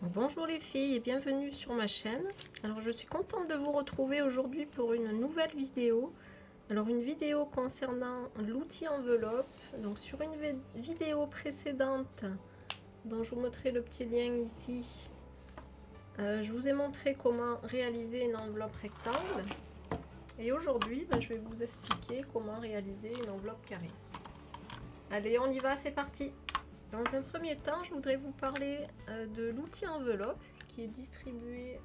Bonjour les filles et bienvenue sur ma chaîne. Alors je suis contente de vous retrouver aujourd'hui pour une nouvelle vidéo. Alors une vidéo concernant l'outil enveloppe. Donc sur une vidéo précédente dont je vous mettrai le petit lien ici, je vous ai montré comment réaliser une enveloppe rectangle. Et aujourd'hui je vais vous expliquer comment réaliser une enveloppe carrée. Allez, on y va, c'est parti! Dans un premier temps, je voudrais vous parler de l'outil enveloppe qui est distribué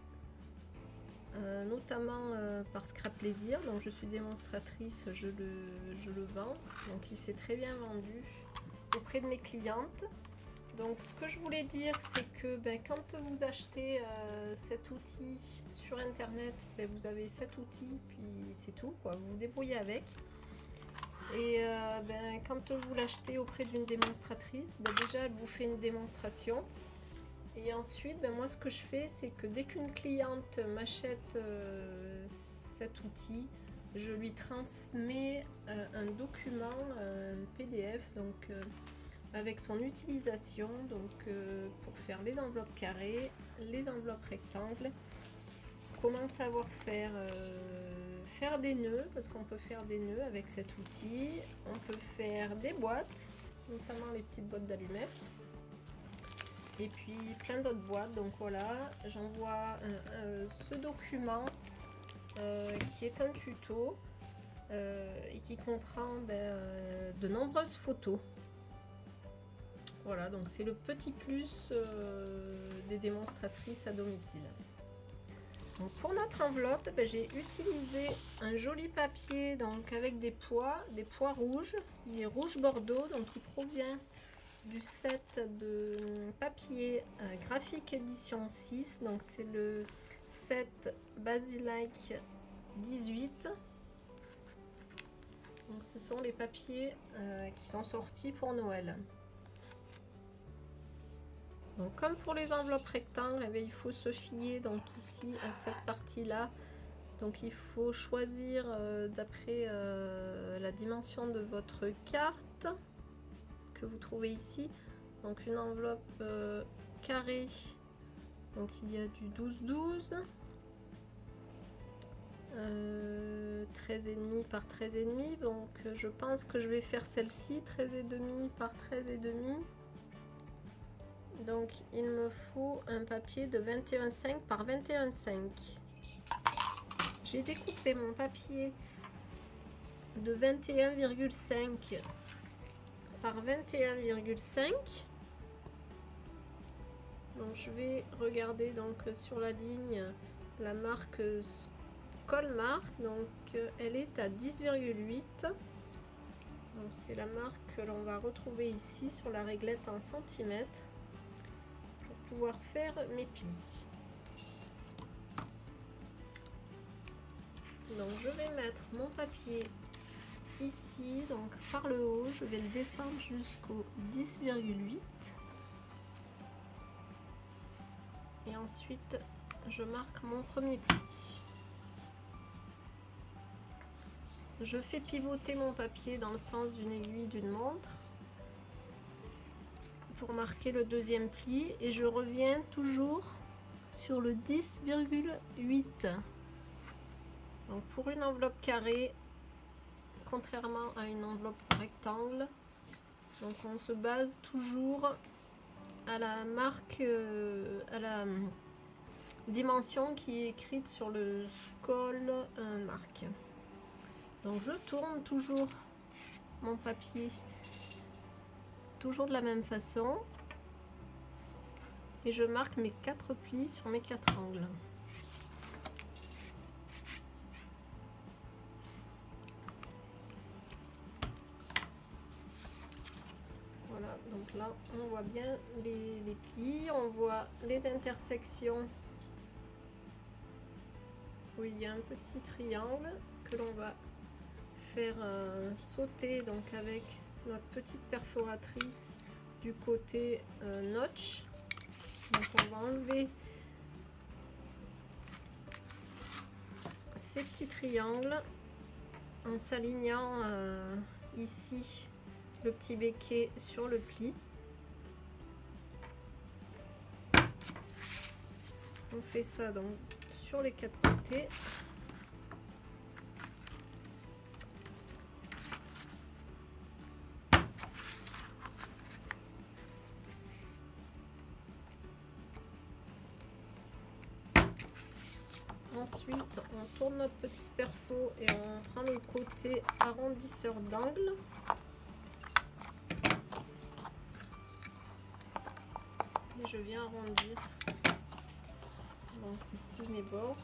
notamment par Scrap Plaisir. Donc je suis démonstratrice, je le vends. Donc il s'est très bien vendu auprès de mes clientes. Donc ce que je voulais dire, c'est que quand vous achetez cet outil sur internet, vous avez cet outil, puis c'est tout, quoi. Vous vous débrouillez avec. Et quand vous l'achetez auprès d'une démonstratrice, déjà elle vous fait une démonstration. Et ensuite, moi ce que je fais, c'est que dès qu'une cliente m'achète cet outil, je lui transmets un document, un PDF, donc avec son utilisation, donc pour faire les enveloppes carrées, les enveloppes rectangles, comment savoir faire des nœuds, parce qu'on peut faire des nœuds avec cet outil, on peut faire des boîtes, notamment les petites boîtes d'allumettes, et puis plein d'autres boîtes. Donc voilà, j'envoie ce document qui est un tuto et qui comprend de nombreuses photos. Voilà, donc c'est le petit plus des démonstratrices à domicile. Donc pour notre enveloppe, j'ai utilisé un joli papier donc avec des pois rouges. Il est rouge bordeaux, donc il provient du set de papier graphique édition 6. Donc c'est le set Basilike 18. Donc ce sont les papiers qui sont sortis pour Noël. Donc comme pour les enveloppes rectangles, il faut se fier donc ici à cette partie là. Donc il faut choisir d'après la dimension de votre carte que vous trouvez ici. Donc une enveloppe carrée, donc il y a du 12-12, 13,5 par 13,5. Donc je pense que je vais faire celle-ci, 13,5 par 13,5. Donc il me faut un papier de 21,5 par 21,5. J'ai découpé mon papier de 21,5 par 21,5. Donc je vais regarder donc sur la ligne la marque Colmark. Donc elle est à 10,8. Donc c'est la marque que l'on va retrouver ici sur la réglette en centimètres. Pouvoir faire mes plis. Donc je vais mettre mon papier ici, donc par le haut, je vais le descendre jusqu'au 10,8 et ensuite je marque mon premier pli. Je fais pivoter mon papier dans le sens d'une aiguille d'une montre pour marquer le deuxième pli et je reviens toujours sur le 10,8. Donc pour une enveloppe carrée, contrairement à une enveloppe rectangle, donc on se base toujours à la marque, à la dimension qui est écrite sur le scroll marque. Donc je tourne toujours mon papier toujours de la même façon et je marque mes 4 plis sur mes 4 angles. Voilà, donc là on voit bien les plis, on voit les intersections où il y a un petit triangle que l'on va faire sauter donc avec notre petite perforatrice du côté notch. Donc on va enlever ces petits triangles en s'alignant ici le petit béquet sur le pli. On fait ça donc sur les 4 côtés. Ensuite, on tourne notre petite perfo et on prend le côté arrondisseur d'angle. Et je viens arrondir donc ici mes bords.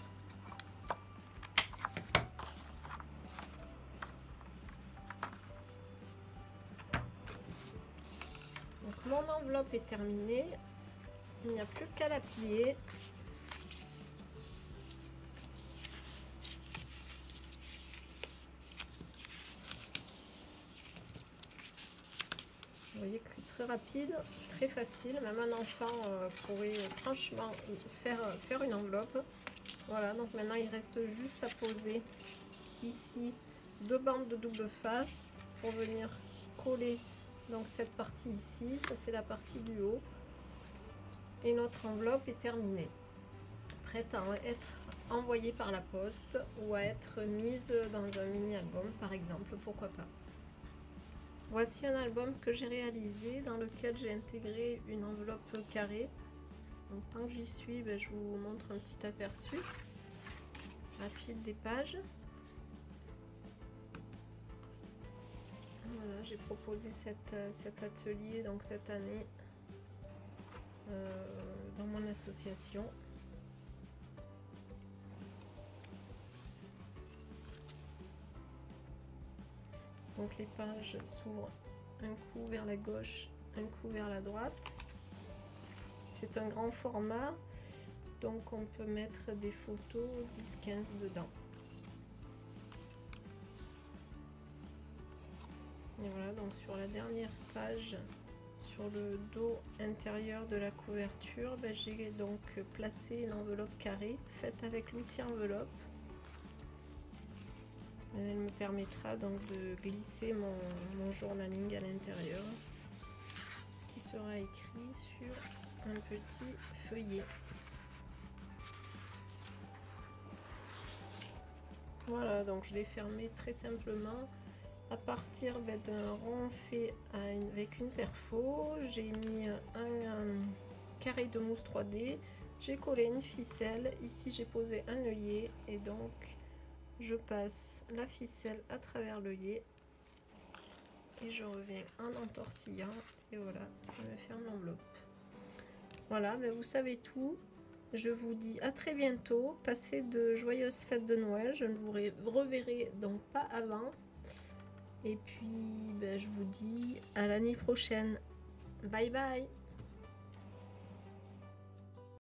Donc mon enveloppe est terminée. Il n'y a plus qu'à la plier. Vous voyez que c'est très rapide, très facile. Même un enfant pourrait franchement faire une enveloppe. Voilà, donc maintenant il reste juste à poser ici 2 bandes de double face pour venir coller donc cette partie ici. Ça c'est la partie du haut. Et notre enveloppe est terminée. Prête à être envoyée par la poste ou à être mise dans un mini-album par exemple, pourquoi pas. Voici un album que j'ai réalisé dans lequel j'ai intégré une enveloppe carrée. Donc tant que j'y suis, je vous montre un petit aperçu rapide des pages. Voilà, j'ai proposé cet atelier donc cette année dans mon association. Donc les pages s'ouvrent un coup vers la gauche, un coup vers la droite. C'est un grand format, donc on peut mettre des photos 10-15 dedans. Et voilà, donc sur la dernière page, sur le dos intérieur de la couverture, j'ai donc placé une enveloppe carrée faite avec l'outil enveloppe. Elle me permettra donc de glisser mon journaling à l'intérieur qui sera écrit sur un petit feuillet. Voilà, donc je l'ai fermé très simplement à partir d'un rond fait avec une perfo. J'ai mis un carré de mousse 3D, j'ai collé une ficelle, ici j'ai posé un œillet et donc je passe la ficelle à travers l'œillet et je reviens en entortillant et voilà, ça me ferme l'enveloppe. Voilà, vous savez tout. Je vous dis à très bientôt. Passez de joyeuses fêtes de Noël. Je ne vous reverrai donc pas avant. Et puis, je vous dis à l'année prochaine. Bye bye.